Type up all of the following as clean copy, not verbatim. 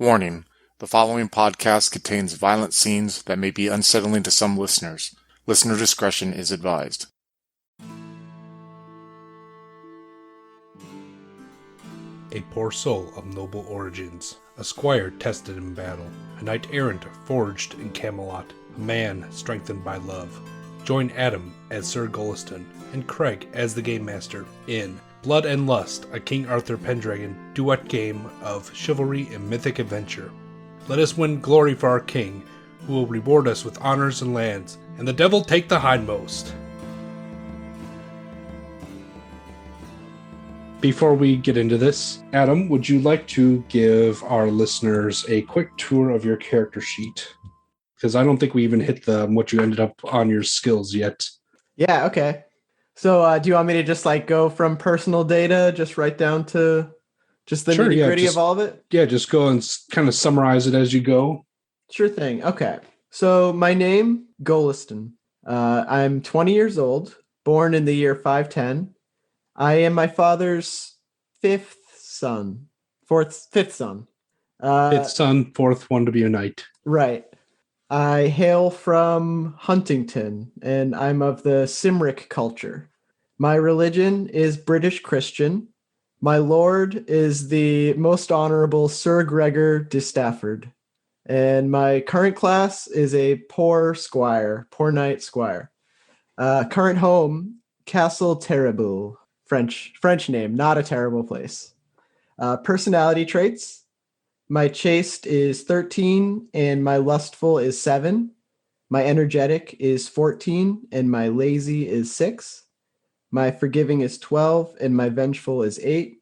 Warning: the following podcast contains violent scenes that may be unsettling to some listeners. Listener discretion is advised. A poor soul of noble origins, a squire tested in battle, a knight-errant forged in Camelot, a man strengthened by love. Join Adam as Sir Goliston and Craig as the Game Master in Blood and Lust, a King Arthur Pendragon duet game of chivalry and mythic adventure. Let us win glory for our king, who will reward us with honors and lands, and the devil take the hindmost. Before we get into this, Adam, would you like to give our listeners a quick tour of your character sheet? Because I don't think we even hit what you ended up on your skills yet. Yeah, okay. So do you want me to just go from personal data, just right down to just the nitty-gritty of all of it? Yeah, just go and kind of summarize it as you go. Sure thing. Okay. So my name, Goliston. I'm 20 years old, born in the year 510. I am my father's fifth son. Fifth son, fourth one to be a knight. Right. I hail from Huntington, and I'm of the Cymric culture. My religion is British Christian. My lord is the most honorable Sir Gregor de Stafford. And my current class is a poor knight squire. Current home, Castle Terrible. French name, not a terrible place. Personality traits. My chaste is 13 and my lustful is 7. My energetic is 14 and my lazy is 6. My forgiving is 12 and my vengeful is 8.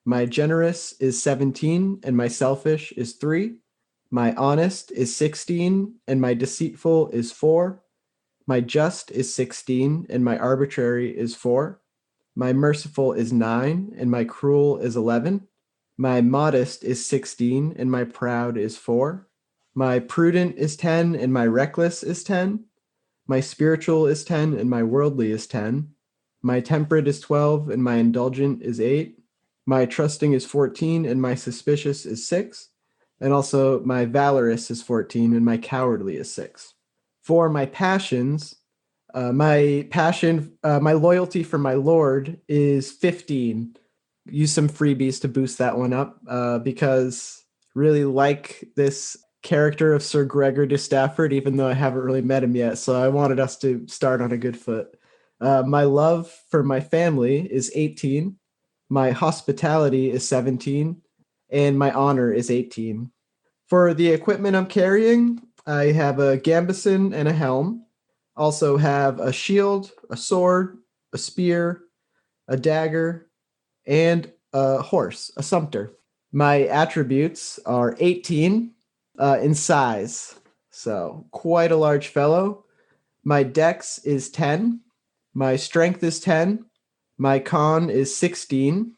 My generous is 17 and my selfish is 3. My honest is 16 and my deceitful is 4. My just is 16 and my arbitrary is 4. My merciful is 9 and my cruel is 11. My modest is 16, and my proud is 4. My prudent is 10, and my reckless is 10. My spiritual is 10, and my worldly is 10. My temperate is 12, and my indulgent is 8. My trusting is 14, and my suspicious is 6. And also my valorous is 14, and my cowardly is 6. For my passions, my loyalty for my lord is 15. Use some freebies to boost that one up because really like this character of Sir Gregor de Stafford, even though I haven't really met him yet. So I wanted us to start on a good foot. My love for my family is 18. My hospitality is 17. And my honor is 18. For the equipment I'm carrying, I have a gambeson and a helm. Also have a shield, a sword, a spear, a dagger, and a horse, a sumpter. My attributes are 18 in size, so quite a large fellow. My dex is 10. My strength is 10. My con is 16.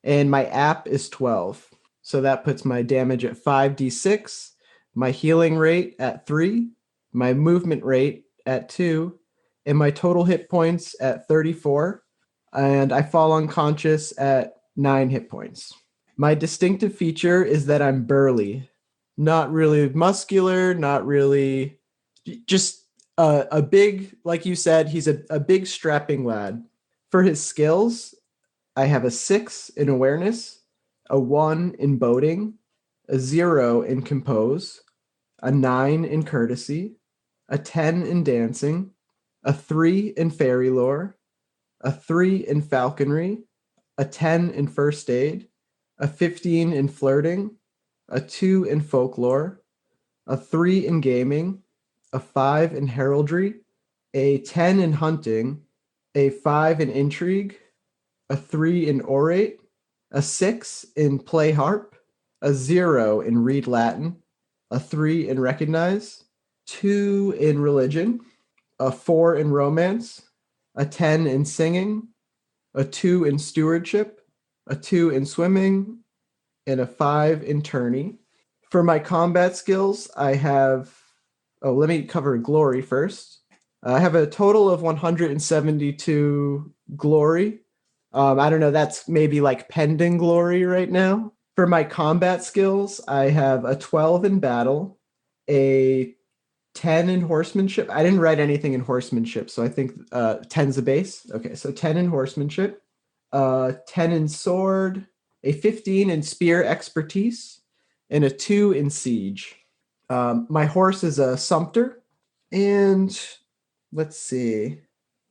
And my app is 12. So that puts my damage at 5d6, my healing rate at 3, my movement rate at 2, and my total hit points at 34. And I fall unconscious at 9 hit points. My distinctive feature is that I'm burly. Not really muscular, not really... Just a big, like you said, he's a big strapping lad. For his skills, I have a 6 in awareness, a 1 in boating, a 0 in compose, a 9 in courtesy, a 10 in dancing, a 3 in fairy lore, a 3 in falconry, a 10 in first aid, a 15 in flirting, a 2 in folklore, a 3 in gaming, a 5 in heraldry, a 10 in hunting, a 5 in intrigue, a 3 in orate, a 6 in play harp, a 0 in read Latin, a 3 in recognize, 2 in religion, a 4 in romance, a 10 in singing, a 2 in stewardship, a 2 in swimming, and a 5 in tourney. For my combat skills, I have... let me cover glory first. I have a total of 172 glory. I don't know, that's maybe like pending glory right now. For my combat skills, I have a 12 in battle, a 10 in horsemanship. I didn't write anything in horsemanship, so I think 10's a base. Okay, so 10 in horsemanship, 10 in sword, a 15 in spear expertise, and a 2 in siege. My horse is a sumpter, and let's see.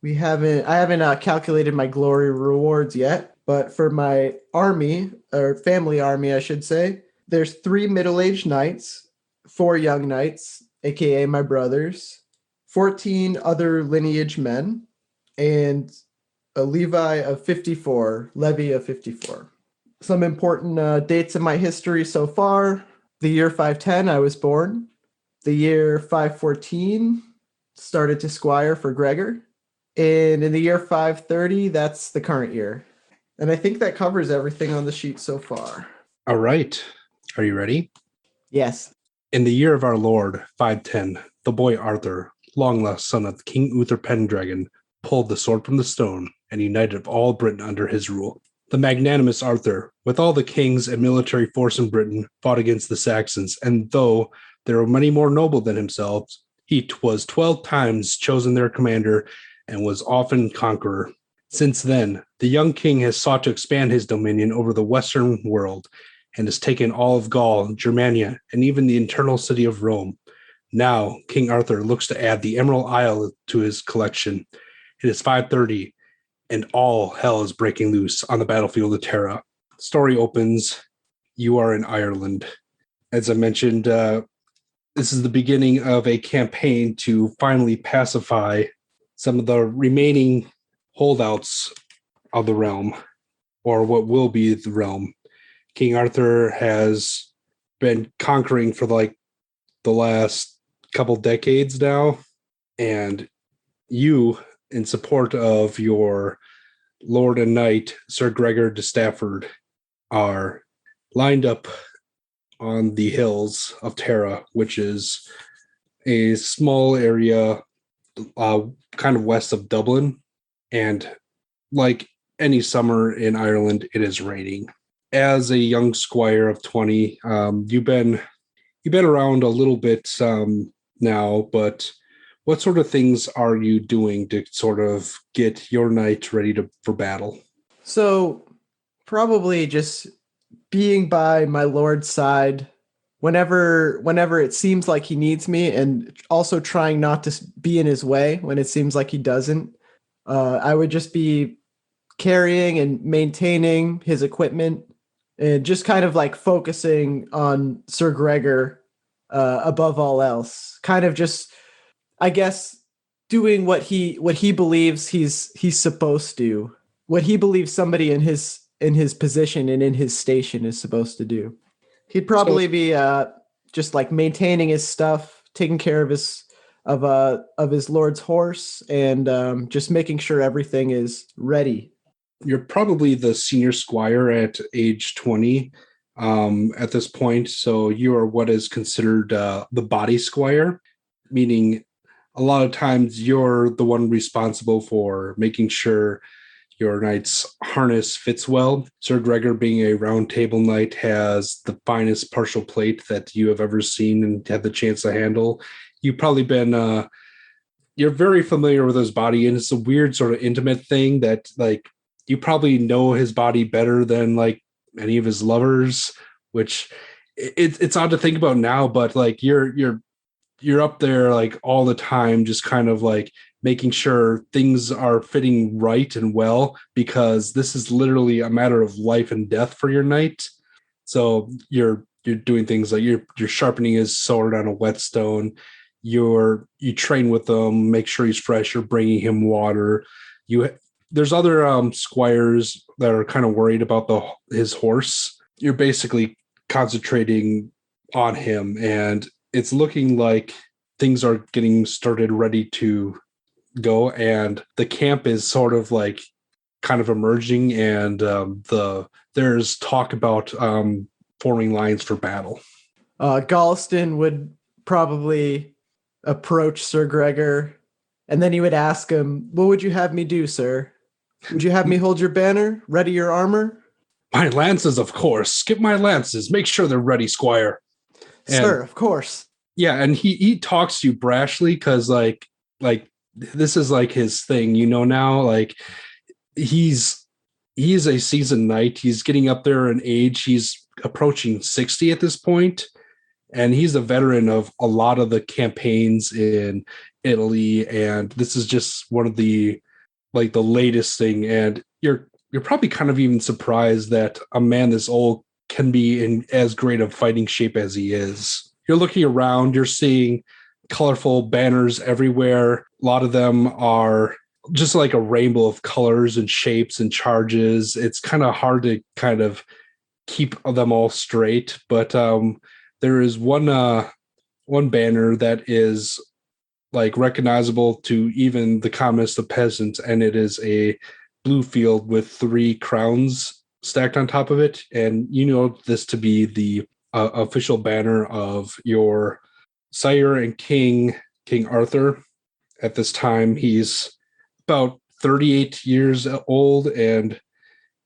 I haven't calculated my glory rewards yet, but for my army, or family army, I should say, there's 3 middle-aged knights, 4 young knights, aka my brothers, 14 other lineage men, and a levy of 54. Some important dates in my history so far. The year 510, I was born. The year 514, started to squire for Gregor. And in the year 530, that's the current year. And I think that covers everything on the sheet so far. All right. Are you ready? Yes. In the year of our Lord, 510, the boy Arthur, long lost son of King Arthur Pendragon, pulled the sword from the stone and united all Britain under his rule. The magnanimous Arthur, with all the kings and military force in Britain, fought against the Saxons, and though there were many more noble than himself, he was 12 times chosen their commander and was often conqueror. Since then, the young king has sought to expand his dominion over the western world and has taken all of Gaul, Germania, and even the internal city of Rome. Now, King Arthur looks to add the Emerald Isle to his collection. It is 530, and all hell is breaking loose on the battlefield of Tara. Story opens, you are in Ireland. As I mentioned, this is the beginning of a campaign to finally pacify some of the remaining holdouts of the realm, or what will be the realm. King Arthur has been conquering for like the last couple decades now, and you, in support of your Lord and Knight, Sir Gregor de Stafford, are lined up on the hills of Tara, which is a small area kind of west of Dublin. And like any summer in Ireland, it is raining. As a young squire of 20, you've been around a little bit now, but what sort of things are you doing to sort of get your knight ready for battle? So probably just being by my lord's side whenever it seems like he needs me, and also trying not to be in his way when it seems like he doesn't. I would just be carrying and maintaining his equipment and just kind of like focusing on Sir Gregor above all else. Kind of just, I guess, doing what he believes he's supposed to, what he believes somebody in his position and in his station is supposed to do. He'd probably be just like maintaining his stuff, taking care of his lord's horse, and just making sure everything is ready. You're probably the senior squire at age 20 at this point, so you are what is considered the body squire, meaning a lot of times you're the one responsible for making sure your knight's harness fits well. Sir Gregor, being a round table knight, has the finest partial plate that you have ever seen and had the chance to handle. You've probably been, you're very familiar with his body, and it's a weird sort of intimate thing that, like, you probably know his body better than, like, any of his lovers, which it's odd to think about now, but, like, you're up there, like, all the time, just kind of, like, making sure things are fitting right and well, because this is literally a matter of life and death for your knight. So you're doing things like you're sharpening his sword on a whetstone. You train with him, make sure he's fresh. You're bringing him water. There's other squires that are kind of worried about his horse. You're basically concentrating on him, and it's looking like things are getting started, ready to go, and the camp is sort of like kind of emerging, and there's talk about forming lines for battle. Goliston would probably approach Sir Gregor, and then he would ask him, "What would you have me do, sir? Would you have me hold your banner, ready your armor?" My lances, of course. Skip my lances. Make sure they're ready, Squire. And Sir, of course. yeah, and he talks to you brashly because like this is like his thing, now. Like he's a seasoned knight. He's getting up there in age. He's approaching 60 at this point, and he's a veteran of a lot of the campaigns in Italy. And this is just one of the latest thing. And you're probably kind of even surprised that a man this old can be in as great of fighting shape as he is. You're looking around, you're seeing colorful banners everywhere. A lot of them are just like a rainbow of colors and shapes and charges. It's kind of hard to kind of keep them all straight, but there is one banner that is like recognizable to even the commonest of peasants, and it is a blue field with 3 crowns stacked on top of it. And you know this to be the official banner of your sire and King Arthur. At this time, he's about 38 years old, and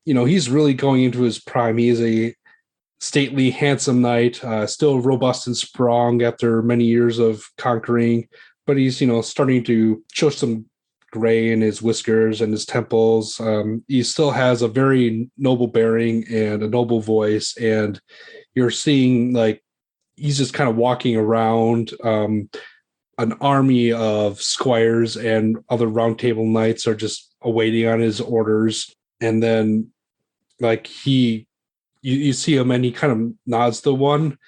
he's really going into his prime. He is a stately, handsome knight, still robust and strong after many years of conquering, but he's starting to show some gray in his whiskers and his temples. He still has a very noble bearing and a noble voice, and you're seeing like he's just kind of walking around. An army of squires and other round table knights are just awaiting on his orders. And then like you see him and he kind of nods to one,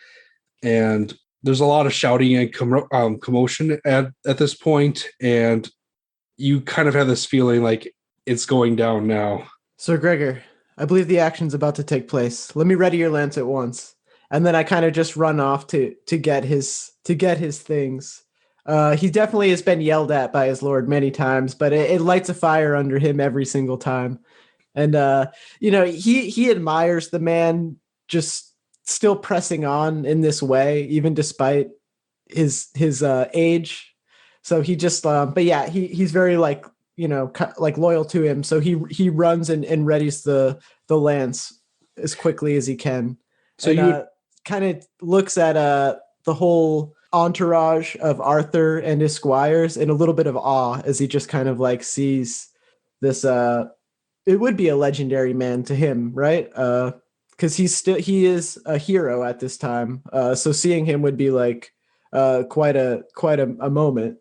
and there's a lot of shouting and commotion at this point, and you kind of have this feeling like it's going down now. Sir Gregor, I believe the action's about to take place. Let me ready your lance at once. And then I kind of just run off to get his things. He definitely has been yelled at by his lord many times, but it lights a fire under him every single time. And he admires the man just still pressing on in this way, even despite his age. So he just, but yeah, he's very like loyal to him. So he runs and readies the lance as quickly as he can. So and, kind of looks at the whole entourage of Arthur and his squires in a little bit of awe as he just kind of like sees this. It would be a legendary man to him, right? Because he is a hero at this time. So seeing him would be like quite a moment.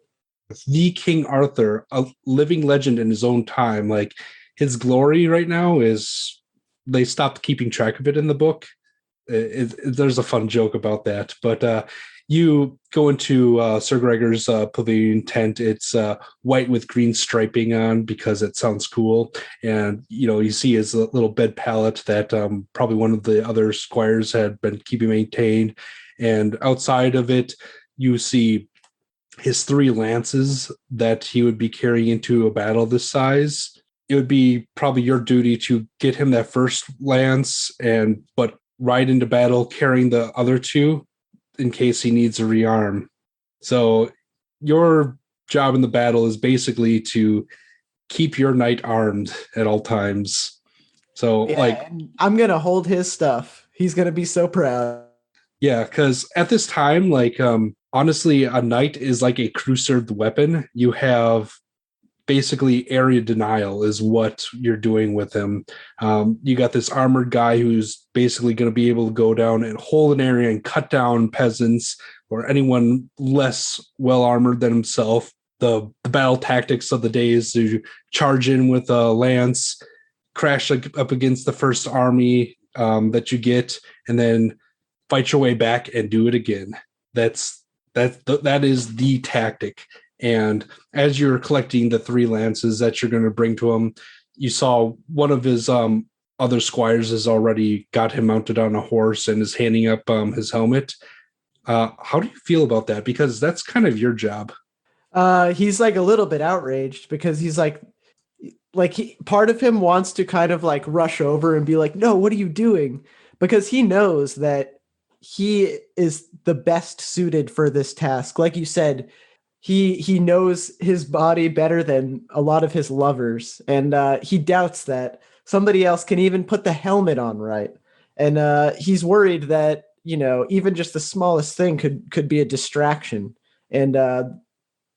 The King Arthur, a living legend in his own time. Like his glory right now is they stopped keeping track of it in the book. There's a fun joke about that, but you go into Sir Gregor's pavilion tent. It's white with green striping on because it sounds cool, and you see his little bed pallet that probably one of the other squires had been keeping maintained, and outside of it you see his 3 lances that he would be carrying into a battle this size. It would be probably your duty to get him that first lance but ride into battle carrying the other 2 in case he needs a rearm. So your job in the battle is basically to keep your knight armed at all times. So I'm going to hold his stuff. He's going to be so proud. Yeah, because at this time, honestly, a knight is like a crew-served weapon. You have basically area denial is what you're doing with him. You got this armored guy who's basically going to be able to go down and hold an area and cut down peasants or anyone less well armored than himself. The battle tactics of the day is to charge in with a lance, crash up against the first army that you get, and then fight your way back and do it again. That is the tactic. And as you're collecting the 3 lances that you're going to bring to him, you saw one of his other squires has already got him mounted on a horse and is handing up his helmet. How do you feel about that? Because that's kind of your job. He's like a little bit outraged because he's part of him wants to kind of like rush over and be like, no, what are you doing? Because he knows that he is the best suited for this task. Like you said, he knows his body better than a lot of his lovers, and he doubts that. somebody else can even put the helmet on right. And he's worried that, even just the smallest thing could be a distraction. And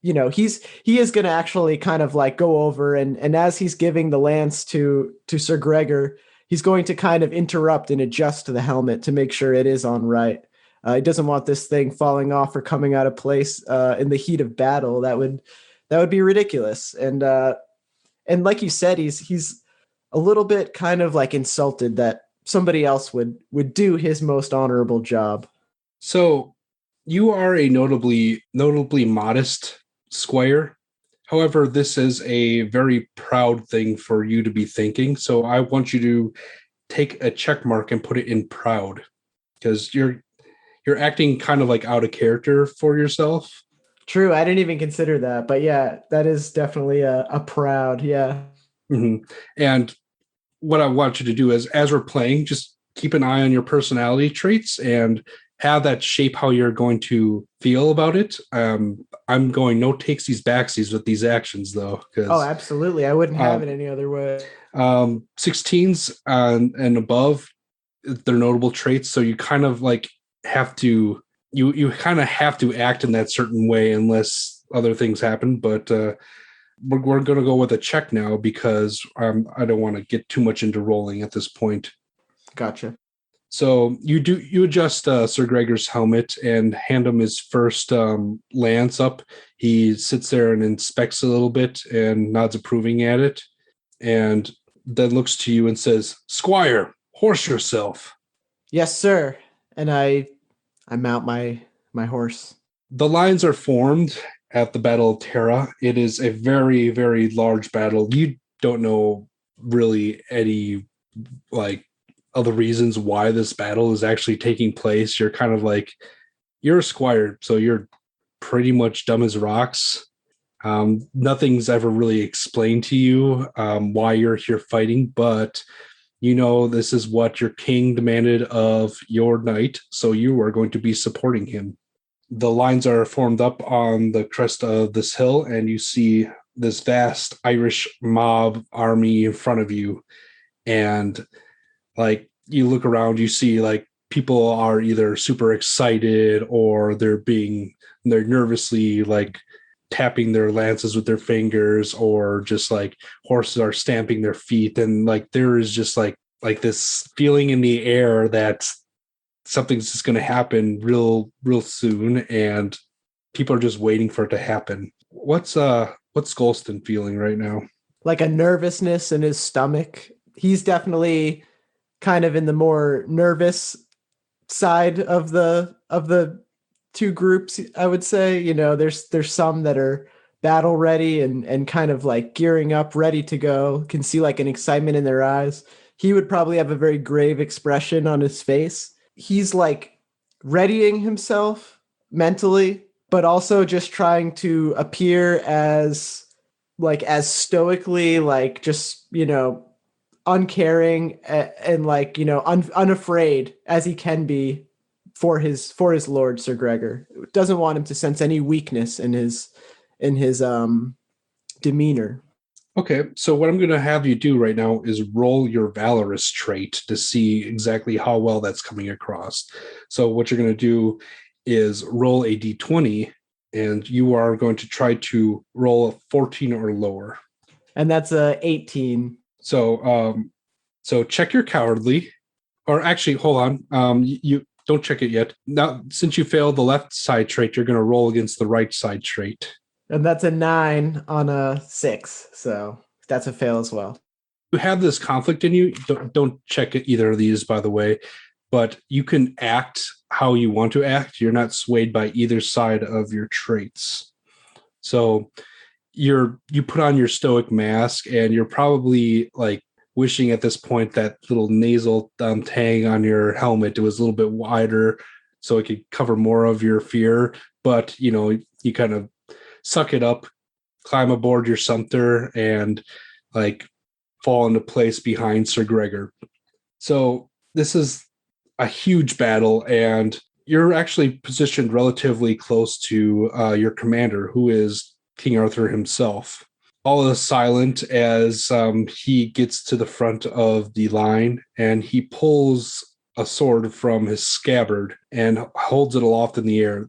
he is going to actually kind of like go over and as he's giving the lance to Sir Gregor, he's going to kind of interrupt and adjust to the helmet to make sure it is on right. He doesn't want this thing falling off or coming out of place in the heat of battle. That would be ridiculous. And like you said, he's a little bit kind of like insulted that somebody else would do his most honorable job. So you are a notably modest squire. However, this is a very proud thing for you to be thinking. So I want you to take a check mark and put it in proud, because you're acting kind of like out of character for yourself. True. I didn't even consider that, but yeah, that is definitely a proud. Yeah. Mm-hmm. And what I want you to do is, as we're playing, just keep an eye on your personality traits and have that shape how you're going to feel about it. I'm going no takesies backsies with these actions, though. Oh, absolutely. I wouldn't have it any other way. 16s and above, they're notable traits. So you kind of like have to, you kind of have to act in that certain way unless other things happen. But we're going to go with a check now because I don't want to get too much into rolling at this point. Gotcha. So you adjust Sir Gregor's helmet and hand him his first lance up. He sits there and inspects a little bit and nods approving at it, and then looks to you and says, "Squire, horse yourself." Yes, sir. And I mount my horse. The lines are formed at the Battle of Terra. It is a very, very large battle. You don't know really any other reasons why this battle is actually taking place. You're kind of like, you're a squire, so you're pretty much dumb as rocks. Nothing's ever really explained to you why you're here fighting, but this is what your king demanded of your knight, so you are going to be supporting him. The lines are formed up on the crest of this hill, and you see this vast Irish mob army in front of you. And you look around, you see people are either super excited or they're nervously tapping their lances with their fingers, or just horses are stamping their feet. And there is just this feeling in the air that something's just going to happen real soon, and people are just waiting for it to happen. What's Goliston feeling right now? Like a nervousness in his stomach. He's definitely kind of in the more nervous side of the two groups, I would say. There's some that are battle ready and kind of gearing up, ready to go, can see an excitement in their eyes. He would probably have a very grave expression on his face. He's readying himself mentally, but also just trying to appear as stoically, uncaring and unafraid as he can be for his lord Sir Gregor. Doesn't want him to sense any weakness in his demeanor. Okay, so what I'm going to have you do right now is roll your valorous trait to see exactly how well that's coming across. So what you're going to do is roll a d20, and you are going to try to roll a 14 or lower. And that's a 18. So check your cowardly, or actually, hold on. You don't check it yet. Now, since you failed the left side trait, you're going to roll against the right side trait. And that's a 9 on a 6. So that's a fail as well. You have this conflict in you. Don't check either of these, by the way, but you can act how you want to act. You're not swayed by either side of your traits. So you put on your stoic mask, and you're probably wishing at this point that little nasal tang on your helmet, it was a little bit wider so it could cover more of your fear. But, you kind of suck it up, climb aboard your sumpter, and fall into place behind Sir Gregor. So this is a huge battle, and you're actually positioned relatively close to your commander, who is King Arthur himself. All is silent as he gets to the front of the line, and he pulls a sword from his scabbard and holds it aloft in the air.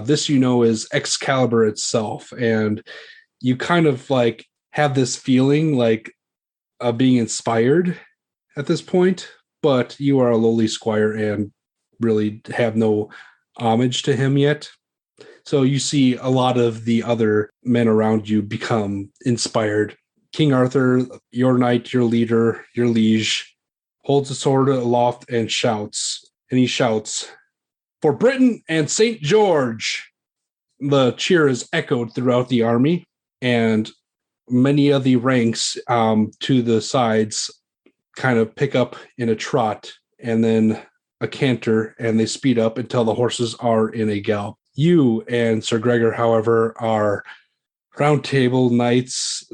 This, is Excalibur itself, and you kind of like have this feeling like being inspired at this point, but you are a lowly squire and really have no homage to him yet. So you see a lot of the other men around you become inspired. King Arthur, your knight, your leader, your liege, holds a sword aloft and shouts. And he shouts, "For Britain and St. George!" The cheer is echoed throughout the army, and many of the ranks to the sides kind of pick up in a trot and then a canter, and they speed up until the horses are in a gallop. You and Sir Gregor, however, are round table knights.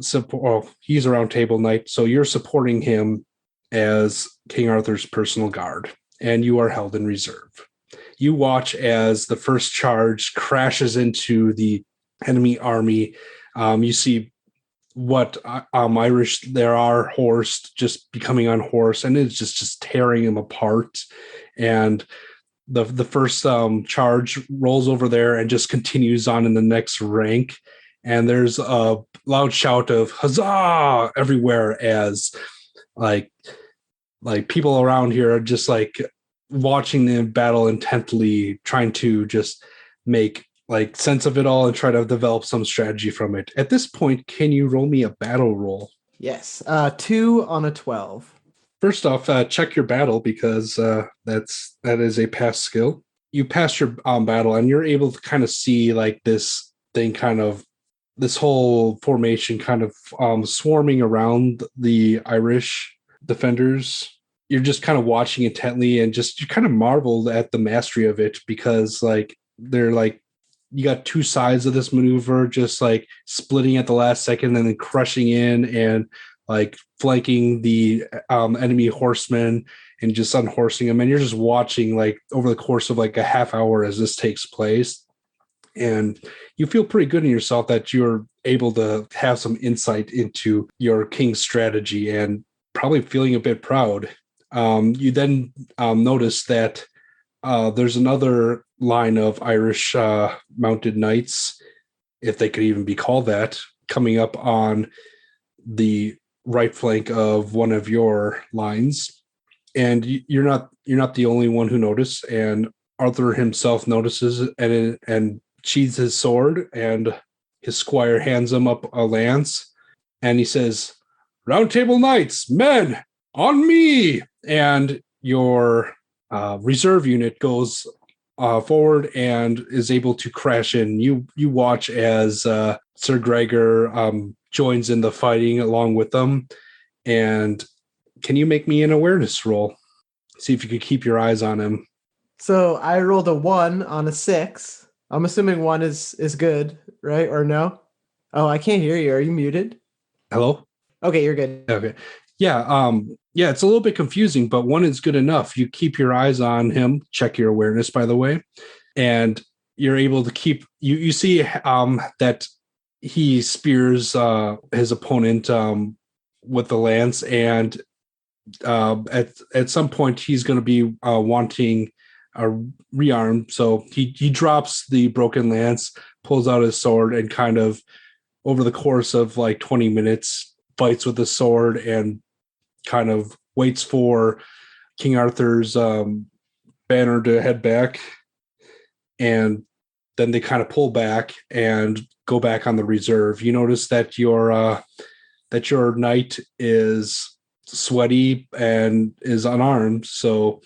He's a round table knight, so you're supporting him as King Arthur's personal guard, and you are held in reserve. You watch as the first charge crashes into the enemy army. You see what Irish there are horsed, just becoming unhorsed, and it's just tearing them apart. And the first charge rolls over there and just continues on in the next rank. And there's a loud shout of huzzah everywhere as like people around here are just like watching the battle intently, trying to just make like sense of it all and try to develop some strategy from it. At this point, can you roll me a battle roll? Yes. 2 on a 12. First off, check your battle, because that is a pass skill. You pass your battle, and you're able to kind of see like this thing, kind of this whole formation kind of swarming around the Irish defenders. You're just kind of watching intently, and just you kind of marveled at the mastery of it, because like they're like, you got two sides of this maneuver, just like splitting at the last second and then crushing in and like flanking the enemy horsemen and just unhorsing them. And you're just watching like over the course of like a half hour as this takes place. And you feel pretty good in yourself that you're able to have some insight into your king's strategy, and probably feeling a bit proud. You then notice that there's another line of Irish mounted knights, if they could even be called that, coming up on the right flank of one of your lines. And you're not the only one who noticed. And Arthur himself notices and sheathes his sword, and his squire hands him up a lance, and he says, "Round table knights, men, on me!" And your reserve unit goes forward and is able to crash in. You watch as Sir Gregor joins in the fighting along with them. And can you make me an awareness roll? See if you could keep your eyes on him. So I rolled a 1 on a 6. I'm assuming 1 is good, right? Or no? Oh, I can't hear you. Are you muted? Hello? Okay, you're good. Okay. Yeah, it's a little bit confusing, but 1 is good enough. You keep your eyes on him, check your awareness, by the way, and you're able to keep, you see that he spears his opponent with the lance, and at some point he's going to be wanting a rearm, so he drops the broken lance, pulls out his sword, and kind of over the course of like 20 minutes fights with the sword and kind of waits for King Arthur's banner to head back, and then they kind of pull back and go back on the reserve. You notice that your knight is sweaty and is unarmed, so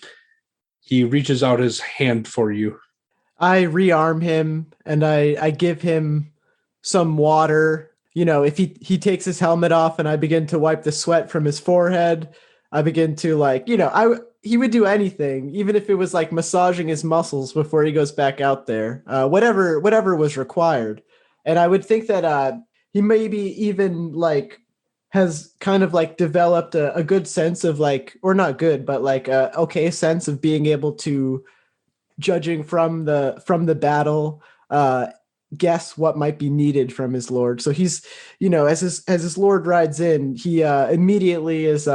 he reaches out his hand for you. I rearm him, and I give him some water. If he takes his helmet off, and I begin to wipe the sweat from his forehead, I begin to he would do anything, even if it was like massaging his muscles before he goes back out there, whatever was required. And I would think that he maybe even like has kind of like developed a good sense of like, or not good, but like a okay sense of being able to, judging from the battle, guess what might be needed from his lord. So he's, as his lord rides in, he immediately is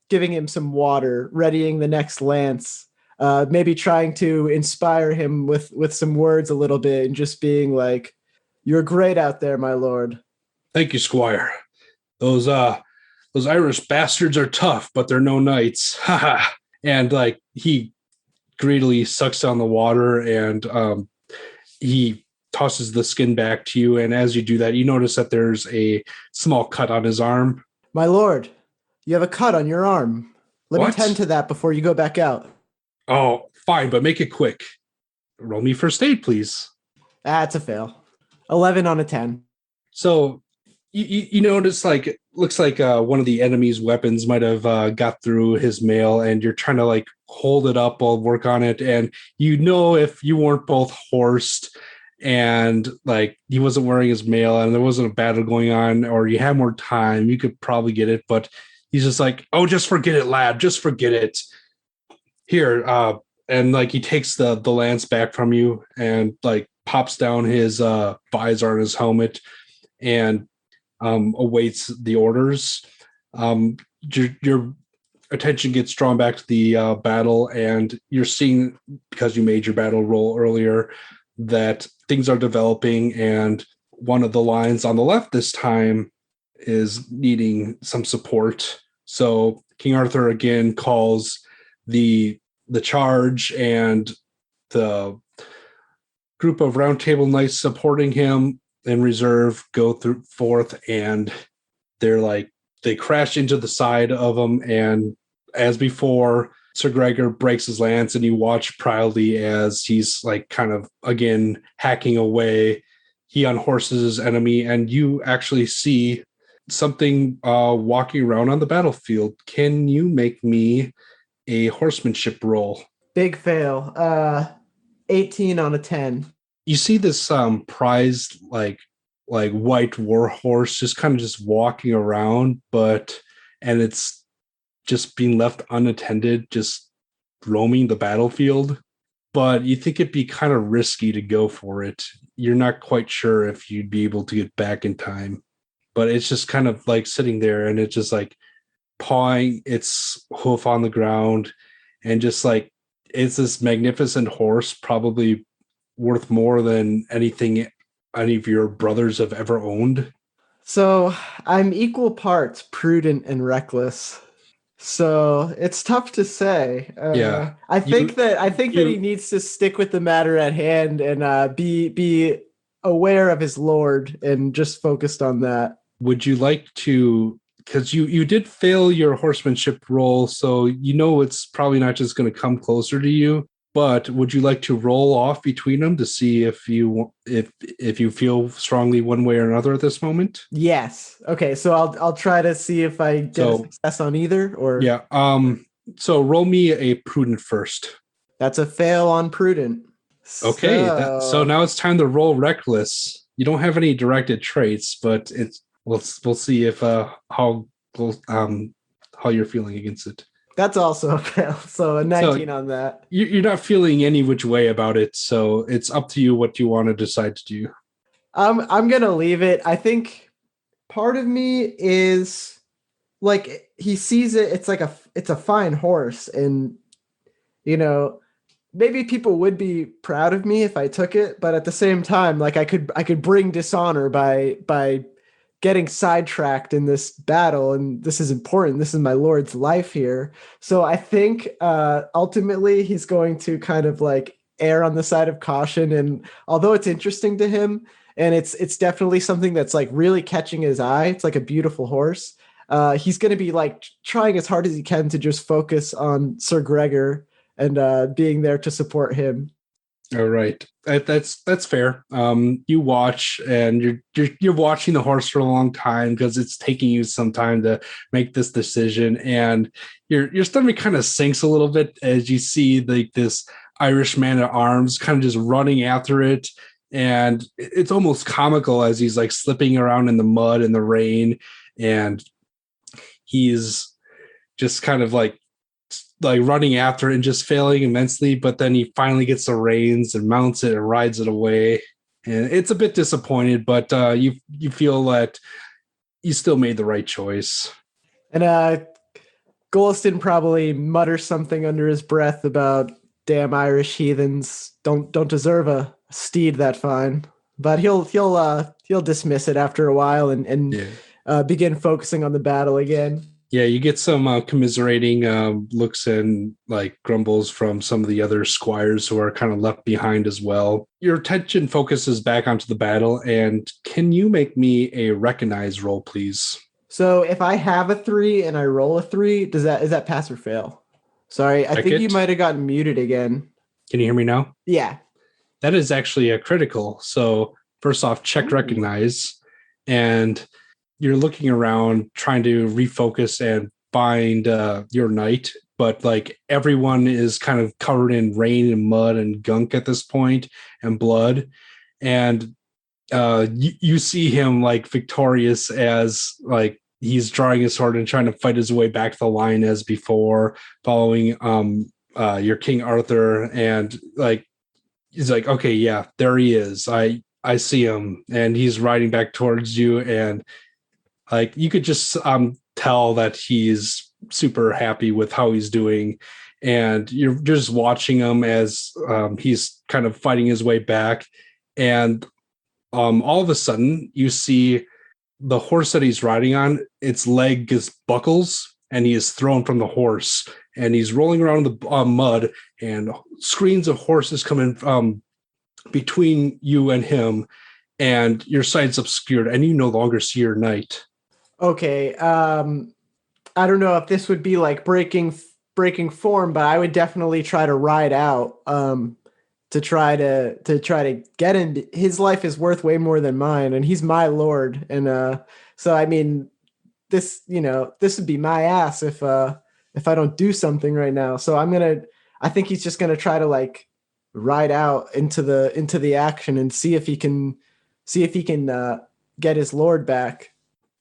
giving him some water, readying the next lance, maybe trying to inspire him with some words a little bit, and just being like, "You're great out there, my lord." Thank you, Squire. Those Irish bastards are tough, but they're no knights. Haha. And like he greedily sucks down the water, and he tosses the skin back to you. And as you do that, you notice that there's a small cut on his arm. My lord, you have a cut on your arm. Let me tend to that before you go back out. Oh, fine, but make it quick. Roll me first aid, please. That's a fail. 11 on a 10. So you notice, like, looks like one of the enemy's weapons might have got through his mail, and you're trying to like hold it up while work on it. And if you weren't both horsed and like he wasn't wearing his mail and there wasn't a battle going on, or you had more time, you could probably get it. But he's just like, "Oh, just forget it, lad. Just forget it. Here." And like he takes the lance back from you and like pops down his visor on his helmet and awaits the orders. Your attention gets drawn back to the battle, and you're seeing, because you made your battle roll earlier, that things are developing, and one of the lines on the left this time is needing some support. So King Arthur again calls the charge, and the group of round table knights supporting him in reserve go forth, and they crash into the side of him. And as before, Sir Gregor breaks his lance, and you watch proudly as he's like kind of again hacking away. He unhorses his enemy, and you actually see something walking around on the battlefield. Can you make me a horsemanship roll? Big fail. 18 on a 10. You see this prized like white war horse just kind of just walking around, and it's just being left unattended, just roaming the battlefield. But you think it'd be kind of risky to go for it. You're not quite sure if you'd be able to get back in time. But it's just kind of like sitting there, and it's just like pawing its hoof on the ground, and just like it's this magnificent horse, probably worth more than anything any of your brothers have ever owned. So I'm equal parts prudent and reckless. So it's tough to say. Yeah, I think that he needs to stick with the matter at hand and be aware of his lord and just focused on that. Would you like to? Because you did fail your horsemanship roll, so it's probably not just going to come closer to you. But would you like to roll off between them to see if you feel strongly one way or another at this moment? Yes. Okay. So I'll try to see if I get a success on either. Or yeah. So roll me a prudent first. That's a fail on prudent. Okay. So now it's time to roll reckless. You don't have any directed traits, but we'll see if how you're feeling against it. That's also a fail. So a 19 on that. You're not feeling any which way about it, so it's up to you what you want to decide to do. I'm gonna leave it. I think part of me is like, he sees it. It's a fine horse, and maybe people would be proud of me if I took it. But at the same time, like I could bring dishonor by getting sidetracked in this battle, and this is important. This is my lord's life here. So I think ultimately he's going to kind of like err on the side of caution. And although it's interesting to him, and it's definitely something that's like really catching his eye, it's like a beautiful horse. He's going to be like trying as hard as he can to just focus on Sir Gregor and being there to support him. All right, that's fair. You watch, and you're watching the horse for a long time because it's taking you some time to make this decision, and your stomach kind of sinks a little bit as you see like this Irish man at arms kind of just running after it, and it's almost comical as he's like slipping around in the mud and the rain, and he's just kind of like running after it and just failing immensely. But then he finally gets the reins and mounts it and rides it away. And it's a bit disappointed, but you feel that you still made the right choice. And Goliston probably mutters something under his breath about damn Irish heathens don't deserve a steed that fine. But he'll dismiss it after a while and begin focusing on the battle again. Yeah, you get some commiserating looks and like grumbles from some of the other squires who are kind of left behind as well. Your attention focuses back onto the battle, and can you make me a recognize roll, please? So if I have a 3 and I roll a 3, is that pass or fail? Sorry, I think you might have gotten muted again. Can you hear me now? Yeah. That is actually a critical. So first off, check recognize, and you're looking around trying to refocus and find your knight, but like everyone is kind of covered in rain and mud and gunk at this point and blood. And you see him like victorious as like he's drawing his sword and trying to fight his way back to the line as before, following your King Arthur. And like, he's like, okay, yeah, there he is. I see him, and he's riding back towards you, and like you could just tell that he's super happy with how he's doing, and you're just watching him as he's kind of fighting his way back. And all of a sudden, you see the horse that he's riding on, its leg just buckles, and he is thrown from the horse, and he's rolling around in the mud, and screens of horses coming between you and him, and your sight's obscured, and you no longer see your knight. Okay, I don't know if this would be like breaking form, but I would definitely try to ride out to try to get him. His life is worth way more than mine, and he's my lord. And so I mean, this would be my ass if I don't do something right now. So I think he's just gonna try to like ride out into the action and see if he can get his lord back.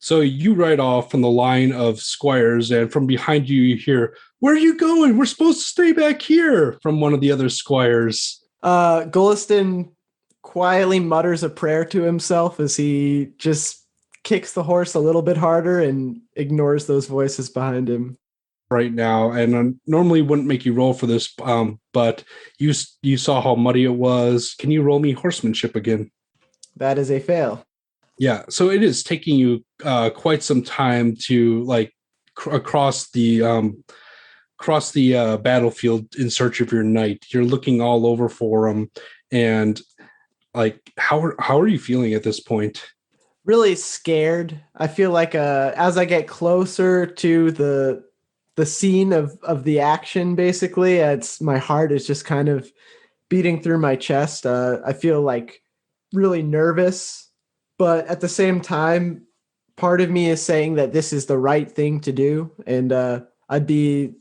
So you ride off from the line of squires, and from behind you, you hear, "Where are you going? We're supposed to stay back here," from one of the other squires. Goliston quietly mutters a prayer to himself as he just kicks the horse a little bit harder and ignores those voices behind him. Right now, and normally wouldn't make you roll for this, but you saw how muddy it was. Can you roll me horsemanship again? That is a fail. Yeah, so it is taking you quite some time to like across the battlefield in search of your knight. You're looking all over for him, and like how are you feeling at this point? Really scared. I feel like as I get closer to the scene of the action, basically, my heart is just kind of beating through my chest. I feel like really nervous. But at the same time, part of me is saying that this is the right thing to do, and I'd be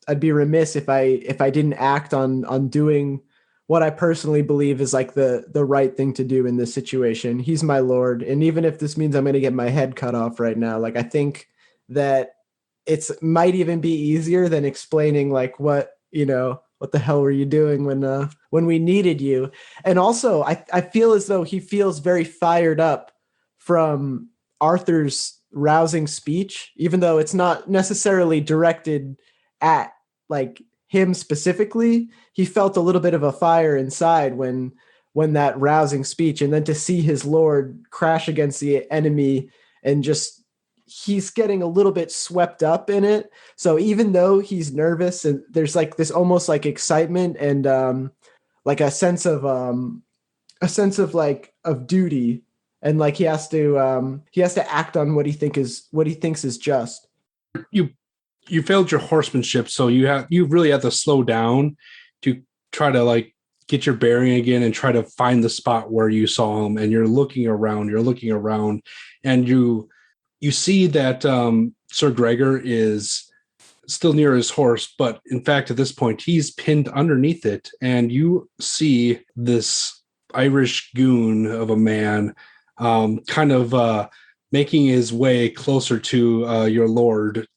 remiss if I didn't act on doing what I personally believe is like the right thing to do in this situation. He's my lord, and even if this means I'm going to get my head cut off right now, like I think that it's might even be easier than explaining like what the hell were you doing when we needed you. And also I feel as though he feels very fired up from Arthur's rousing speech, even though it's not necessarily directed at like him specifically. He felt a little bit of a fire inside when that rousing speech, and then to see his lord crash against the enemy, and just he's getting a little bit swept up in it. So even though he's nervous, and there's like this almost like excitement and like a sense of like of duty, and like he has to act on what he thinks is just. You failed your horsemanship, so you really have to slow down to try to like get your bearing again and try to find the spot where you saw him. And you're looking around, and you see that Sir Gregor is still near his horse, but in fact, at this point, he's pinned underneath it, and you see this Irish goon of a man kind of making his way closer to your lord,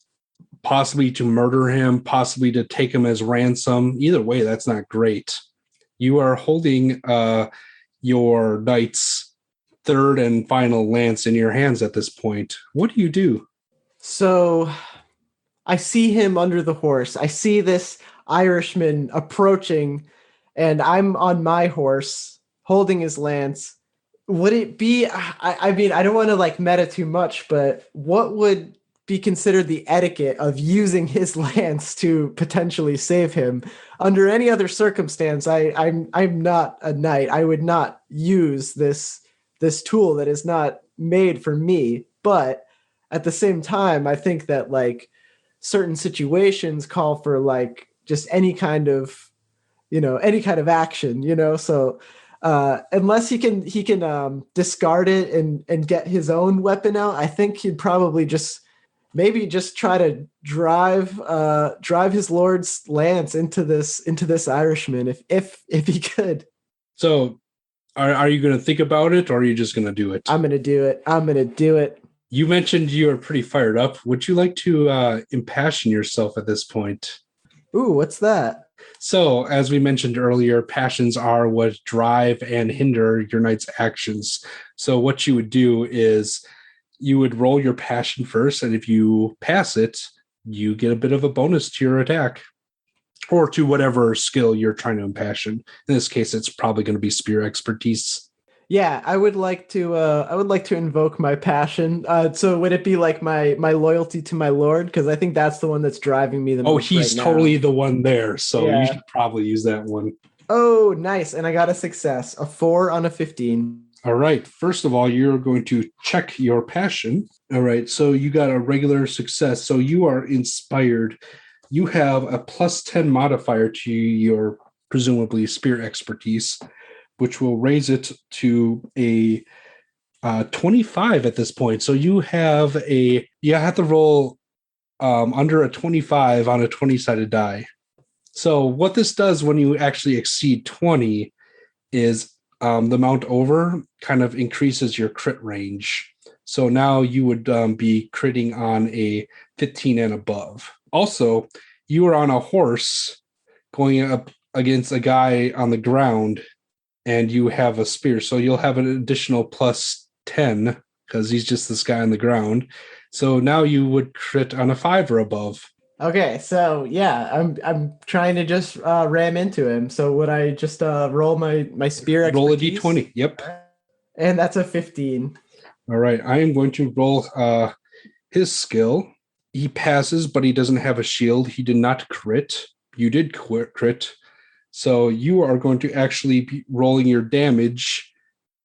possibly to murder him, possibly to take him as ransom. Either way, that's not great. You are holding your knight's third and final lance in your hands at this point. What do you do? So I see him under the horse. I see this Irishman approaching, and I'm on my horse holding his lance. Would it be, I mean, I don't want to like meta too much, but what would be considered the etiquette of using his lance to potentially save him? Under any other circumstance, I'm not a knight. I would not use this tool that is not made for me. But at the same time, I think that like certain situations call for like just any kind of action. So unless he can discard it and get his own weapon out, I think he'd probably just try to drive his lord's lance into this Irishman if he could. So are you going to think about it, or are you just going to do it? I'm going to do it. You mentioned you are pretty fired up. Would you like to impassion yourself at this point? Ooh, what's that? So, as we mentioned earlier, passions are what drive and hinder your knight's actions. So what you would do is you would roll your passion first, and if you pass it, you get a bit of a bonus to your attack or to whatever skill you're trying to impassion. In this case, it's probably going to be spear expertise. Yeah, I would like to invoke my passion. So would it be like my loyalty to my lord? Because I think that's the one that's driving me the most. Oh, he's right totally now. the one there. So Yeah. You should probably use that one. Oh, nice. And I got a success, a 4 on a 15. All right. First of all, you're going to check your passion. All right. So you got a regular success. So you are inspired. You have a +10 modifier to your presumably spear expertise, which will raise it to a 25 at this point. So you have to roll under a 25 on a 20-sided die. So what this does when you actually exceed 20 is the amount over kind of increases your crit range. So now you would be critting on a 15 and above. Also, you are on a horse going up against a guy on the ground, and you have a spear. So you'll have an additional +10 because he's just this guy on the ground. So now you would crit on a 5 or above. Okay, so yeah, I'm trying to just ram into him. So would I just roll my spear expertise? Roll a d20. Yep. And that's a 15. All right. I am going to roll his skill. He passes, but he doesn't have a shield. He did not crit. You did crit. So you are going to actually be rolling your damage,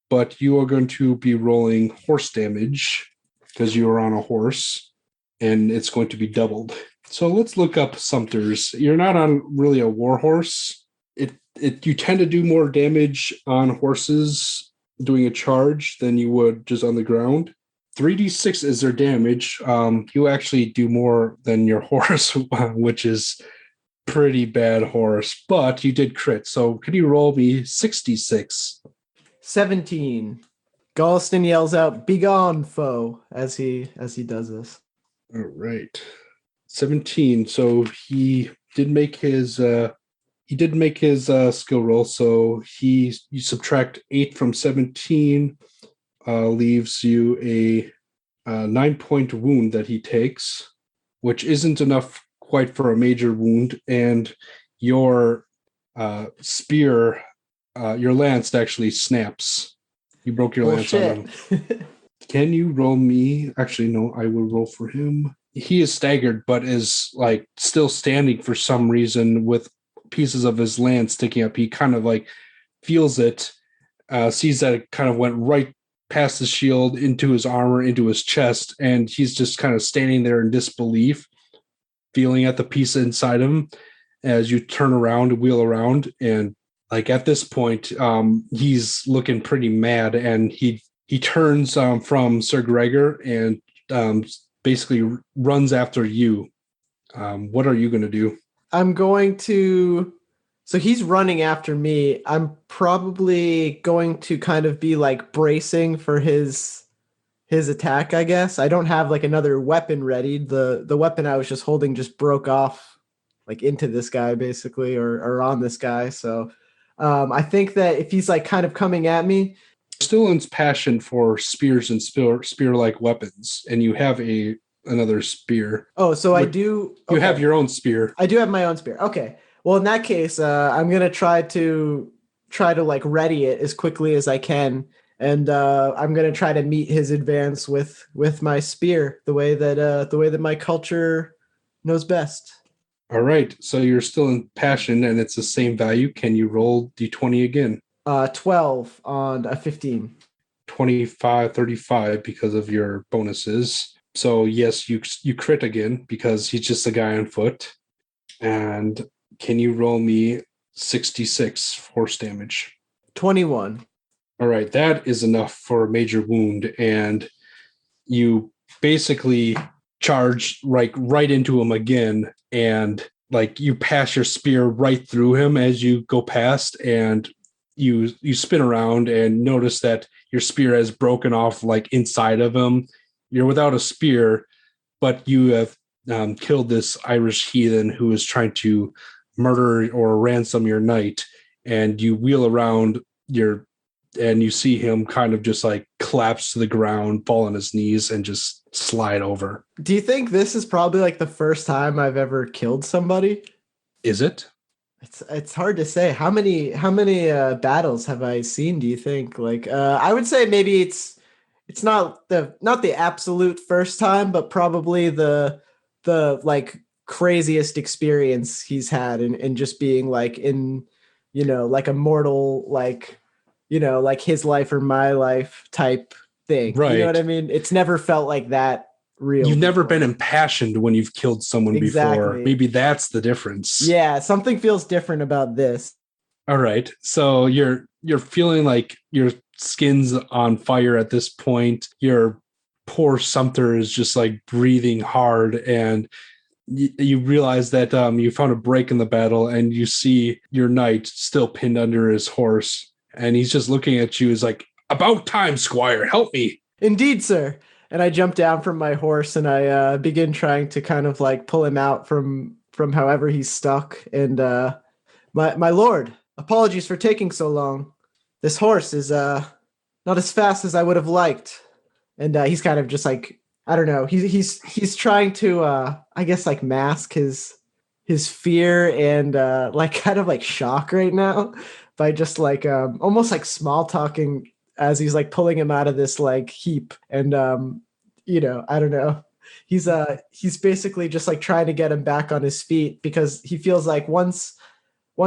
but you are going to be rolling horse damage because you are on a horse, and it's going to be doubled. So let's look up Sumters. You're not on really a war horse. You tend to do more damage on horses doing a charge than you would just on the ground. 3d6 is their damage. You actually do more than your horse, which is pretty bad horse, but you did crit. So can you roll me 66? 17. Goliston yells out, "Begone, foe," as he does this. All right. 17. So he did make his skill roll. So you subtract 8 from 17, leaves you a 9-point wound that he takes, which isn't enough quite for a major wound. And your spear, your lance actually snaps. You broke your lance on him. Can you roll me? Actually, no, I will roll for him. He is staggered, but is like still standing for some reason with pieces of his lance sticking up. He kind of like feels it, sees that it kind of went right past his shield into his armor, into his chest, and he's just kind of standing there in disbelief, feeling at the piece inside him as you turn around and wheel around. And like at this point, he's looking pretty mad, and he turns from Sir Gregor and basically runs after you. What are you going to do? I'm going to... So he's running after me. I'm probably going to kind of be like bracing for his attack, I guess. I don't have like another weapon ready. The weapon I was just holding just broke off like into this guy basically, or on this guy. So I think that if he's like kind of coming at me, Stillin's passion for spears and spear-like weapons, and you have another spear. oh, so I do. You have Okay. your own spear. I do have my own spear. Okay. Well, in that case, I'm gonna try to like ready it as quickly as I can, and I'm gonna try to meet his advance with my spear, the way that my culture knows best. All right, so you're still in passion, and it's the same value. Can you roll d20 again? 12 on a 15. 25, 35 because of your bonuses. So yes, you crit again because he's just a guy on foot. And can you roll me 66 force damage? 21. All right, that is enough for a major wound, and you basically charge right into him again, and like you pass your spear right through him as you go past, and you spin around and notice that your spear has broken off like inside of him. You're without a spear, but you have killed this Irish heathen who is trying to murder or ransom your knight, and you wheel around and you see him kind of just like collapse to the ground, fall on his knees, and just slide over. Do you think this is probably like the first time I've ever killed somebody? Is it? It's hard to say. How many battles have I seen, do you think? Like I would say maybe it's not the absolute first time, but probably the like craziest experience he's had in just being like in, like a mortal, like, like his life or my life type thing. Right. You know what I mean? It's never felt like that real. You've never before. been impassioned when you've killed someone before. Exactly. Maybe that's the difference. Yeah, something feels different about this. All right. So you're feeling like your skin's on fire at this point. Your poor Sumter is just like breathing hard, and you realize that you found a break in the battle, and you see your knight still pinned under his horse, and he's just looking at you as like, "About time, Squire, help me." Indeed, sir. And I jump down from my horse and I begin trying to kind of like pull him out from however he's stuck. And my lord, apologies for taking so long. This horse is not as fast as I would have liked. And he's kind of just like, I don't know. He's trying to I guess like mask his fear and like kind of like shock right now by just like almost like small talking as he's like pulling him out of this like heap. And I don't know. He's basically just like trying to get him back on his feet because he feels like once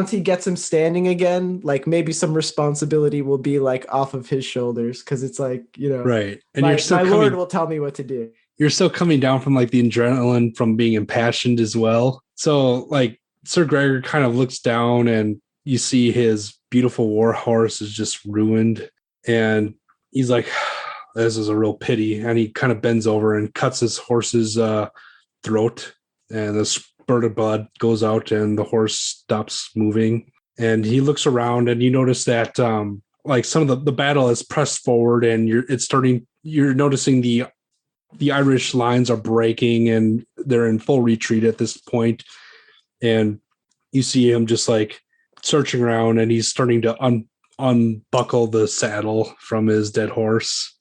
he gets him standing again, like maybe some responsibility will be like off of his shoulders because it's like, Right. And my lord will tell me what to do. You're still coming down from like the adrenaline from being impassioned as well. So like Sir Gregor kind of looks down and you see his beautiful war horse is just ruined. And he's like, this is a real pity. And he kind of bends over and cuts his horse's throat. And the spurt of blood goes out and the horse stops moving. And he looks around and you notice that like some of the battle has pressed forward and you're noticing the Irish lines are breaking and they're in full retreat at this point. And you see him just like searching around and he's starting to unbuckle the saddle from his dead horse.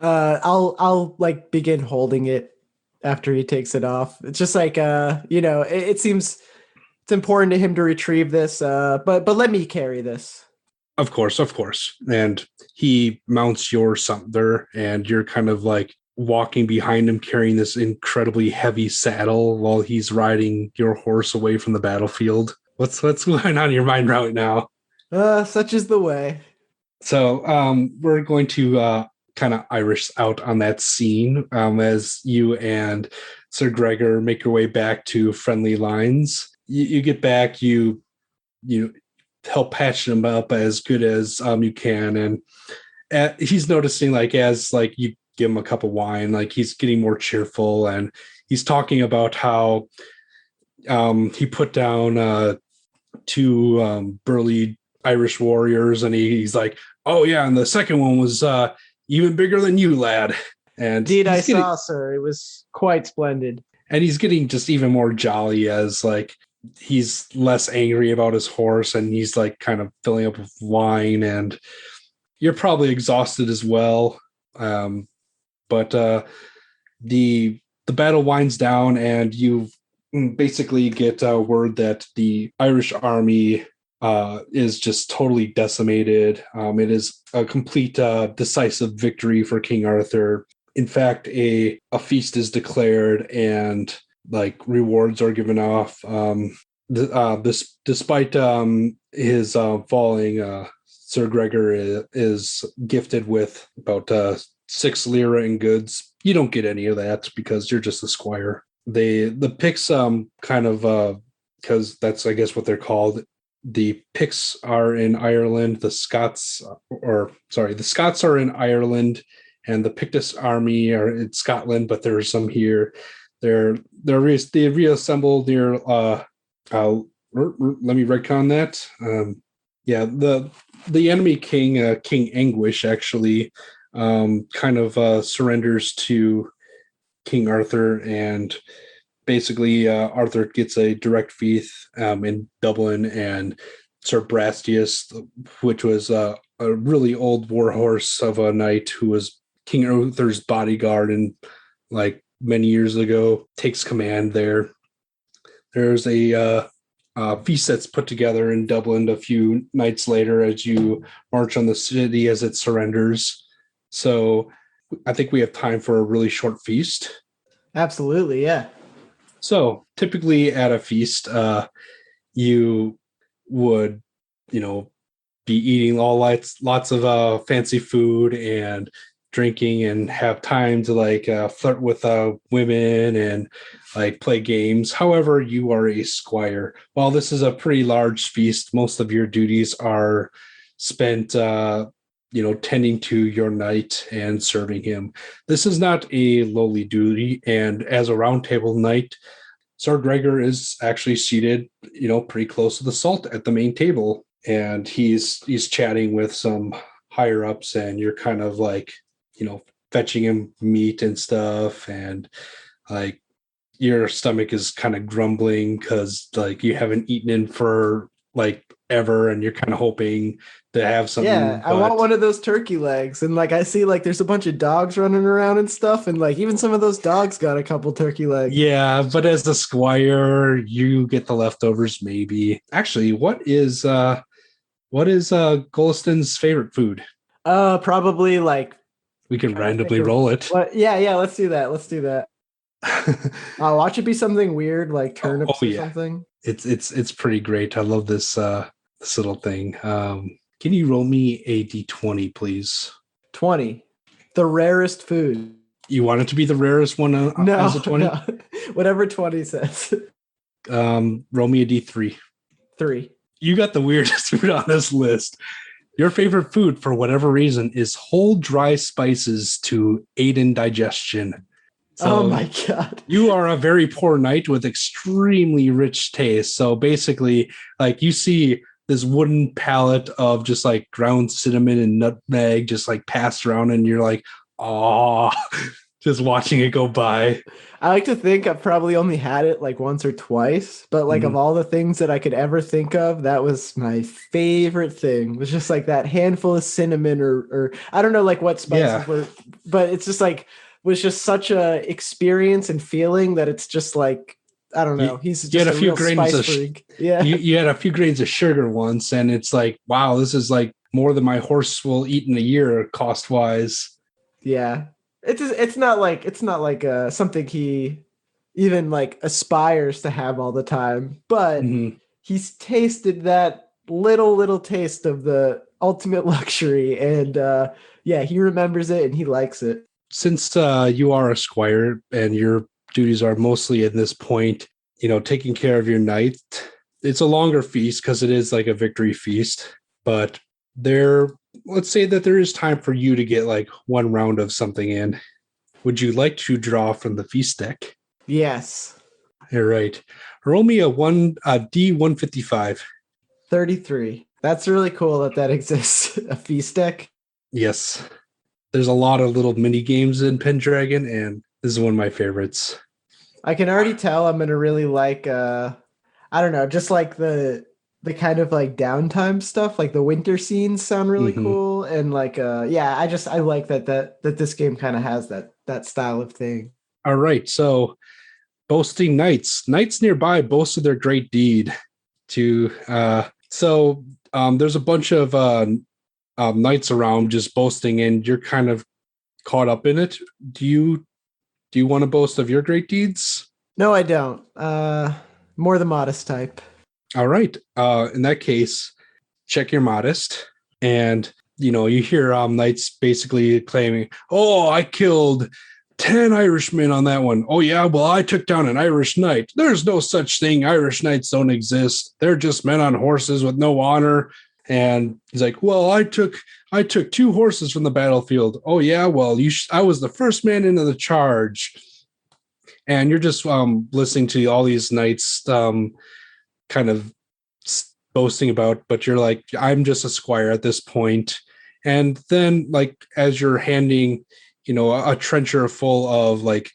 I'll like begin holding it after he takes it off. It's just like it seems it's important to him to retrieve this, but let me carry this. Of course. And he mounts your Sumter and you're kind of like walking behind him carrying this incredibly heavy saddle while he's riding your horse away from the battlefield. What's going on in your mind right now? Such is the way. So we're going to kind of Irish out on that scene as you and Sir Gregor make your way back to friendly lines. You get back, you help patch him up as good as you can, and he's noticing like as like you give him a cup of wine, like he's getting more cheerful, and he's talking about how he put down two burly Irish warriors, and he's like, oh yeah, and the second one was even bigger than you, lad. And indeed, I saw, sir. It was quite splendid. And he's getting just even more jolly as like he's less angry about his horse, and he's like kind of filling up with wine, and you're probably exhausted as well. But the battle winds down, and you basically get word that the Irish army is just totally decimated. It is a complete decisive victory for King Arthur. In fact, a feast is declared, and like rewards are given off. Despite his falling, Sir Gregor is gifted with about 6 lira in goods. You don't get any of that because you're just a squire. The Picts kind of because that's I guess what they're called. The Picts are in Ireland. The Scots are in Ireland, and the Pictish army are in Scotland, but there are some here. They reassembled near. Let me retcon that. The enemy king, King Anguish, actually kind of surrenders to King Arthur, and basically Arthur gets a direct feast in Dublin, and Sir Brastius, which was a really old warhorse of a knight who was King Arthur's bodyguard and like many years ago, takes command there. There's a feast that's put together in Dublin a few nights later as you march on the city as it surrenders. So I think we have time for a really short feast. Absolutely, yeah. So typically at a feast, you would, be eating lots of fancy food and drinking, and have time to like flirt with women and like play games. However, you are a squire. While this is a pretty large feast, most of your duties are spent tending to your knight and serving him. This is not a lowly duty, and as a round table knight, Sir Gregor is actually seated, pretty close to the salt at the main table, and he's chatting with some higher ups, and you're kind of like, fetching him meat and stuff, and like your stomach is kind of grumbling because like you haven't eaten in for like ever, and you're kind of hoping to have something. Yeah, I want one of those turkey legs, and like I see like there's a bunch of dogs running around and stuff, and like even some of those dogs got a couple turkey legs. Yeah, but as the squire, you get the leftovers maybe. Actually, what is Goliston's favorite food? Probably like we can randomly roll it. Yeah, let's do that. Watch it be something weird like turnips or something. It's pretty great. I love this little thing. Can you roll me a d20, please? 20. The rarest food. You want it to be the rarest one as a 20? No. Whatever 20 says. Roll me a d3. 3. You got the weirdest food on this list. Your favorite food, for whatever reason, is whole dry spices to aid in digestion. So oh my God. You are a very poor knight with extremely rich taste. So basically, like you see this wooden pallet of just like ground cinnamon and nutmeg just like passed around, and you're like, oh, just watching it go by. I like to think I've probably only had it like once or twice, but like of all the things that I could ever think of, that was my favorite thing. It was just like that handful of cinnamon or I don't know like what spices were, but it's just like was just such a experience and feeling that it's just like I don't know. He's just a few grains of freak. Yeah. You had a few grains of sugar once, and it's like, wow, this is like more than my horse will eat in a year, cost wise. Yeah, it's not like something he even like aspires to have all the time, but he's tasted that little taste of the ultimate luxury, and he remembers it and he likes it. Since you are a squire and your duties are mostly at this point, taking care of your knight. It's a longer feast because it is like a victory feast, but let's say that there is time for you to get like one round of something in. Would you like to draw from the feast deck? Yes. All right. Roll me a D155. 33. That's really cool that exists. A feast deck. Yes. There's a lot of little mini games in Pendragon, and this is one of my favorites. I can already tell I'm going to really like, I don't know, just like the kind of like downtime stuff, like the winter scenes sound really Hmm. cool, and like yeah, I like that this game kind of has that style of thing. All right, so boasting knights. Knights nearby boasted their great deed to there's a bunch of knights around just boasting, and you're kind of caught up in it. Do you want to boast of your great deeds? No, I don't. More the modest type. All right. In that case, check your modest, and you hear knights basically claiming, "Oh, I killed 10 Irishmen on that one. Oh yeah, well I took down an Irish knight. There's no such thing. Irish knights don't exist. They're just men on horses with no honor." And he's like, "Well, I took 2 horses from the battlefield. Oh yeah, well I was the first man into the charge." And you're just listening to all these knights kind of boasting about, but you're like, I'm just a squire at this point. And then, like, as you're handing, a trencher full of like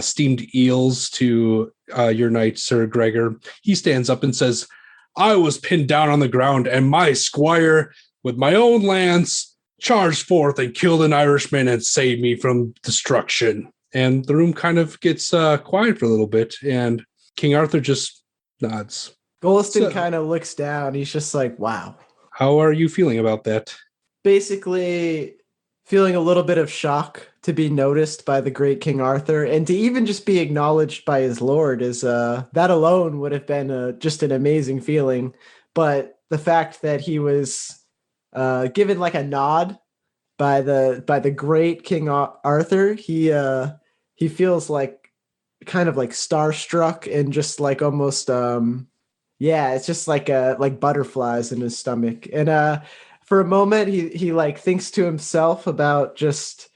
steamed eels to your knight, Sir Gregor, he stands up and says, "I was pinned down on the ground, and my squire, with my own lance, charged forth and killed an Irishman and saved me from destruction." And the room kind of gets quiet for a little bit, and King Arthur just nods. Goliston kind of looks down. He's just like, wow. How are you feeling about that? Basically, feeling a little bit of shock to be noticed by the great King Arthur, and to even just be acknowledged by his lord is that alone would have been just an amazing feeling. But the fact that he was given like a nod by the great King Arthur, he feels like kind of like starstruck and just like almost yeah, it's just like butterflies in his stomach. And for a moment he like thinks to himself about just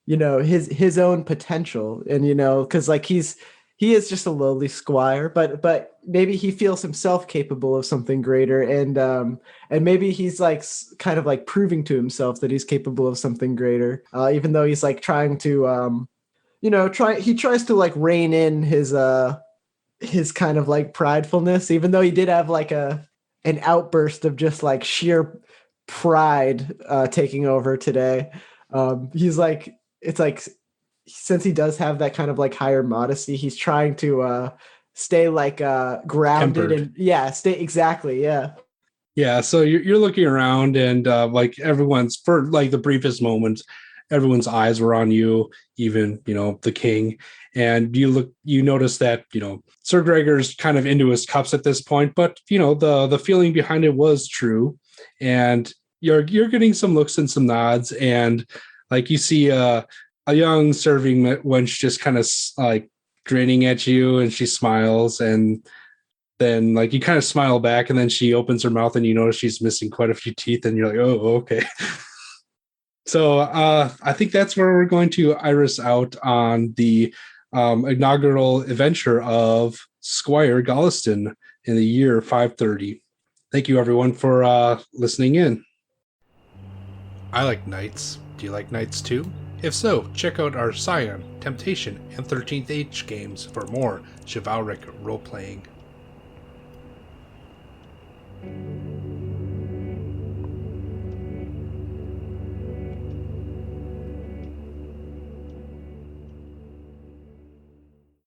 his own potential, and because like he is just a lowly squire, but maybe he feels himself capable of something greater, and maybe he's like kind of like proving to himself that he's capable of something greater, even though he's like trying to he tries to like rein in his kind of like pridefulness, even though he did have like an outburst of just like sheer pride taking over today. He's like, it's like, since he does have that kind of like higher modesty, he's trying to stay like grounded. Tempered. And yeah, stay exactly. Yeah. Yeah, so you're looking around, and like everyone's, for like the briefest moments, everyone's eyes were on you, even the king. And you notice that Sir Gregor's kind of into his cups at this point, but the feeling behind it was true. And you're getting some looks and some nods, and like you see a young serving wench just kind of like grinning at you, and she smiles, and then like you kind of smile back, and then she opens her mouth and you notice she's missing quite a few teeth, and you're like, oh, okay. So I think that's where we're going to iris out on the inaugural adventure of Squire Goliston in the year 530. Thank you, everyone, for listening in. I like knights. Do you like knights too? If so, check out our Scion, Temptation, and 13th Age games for more chivalric role-playing.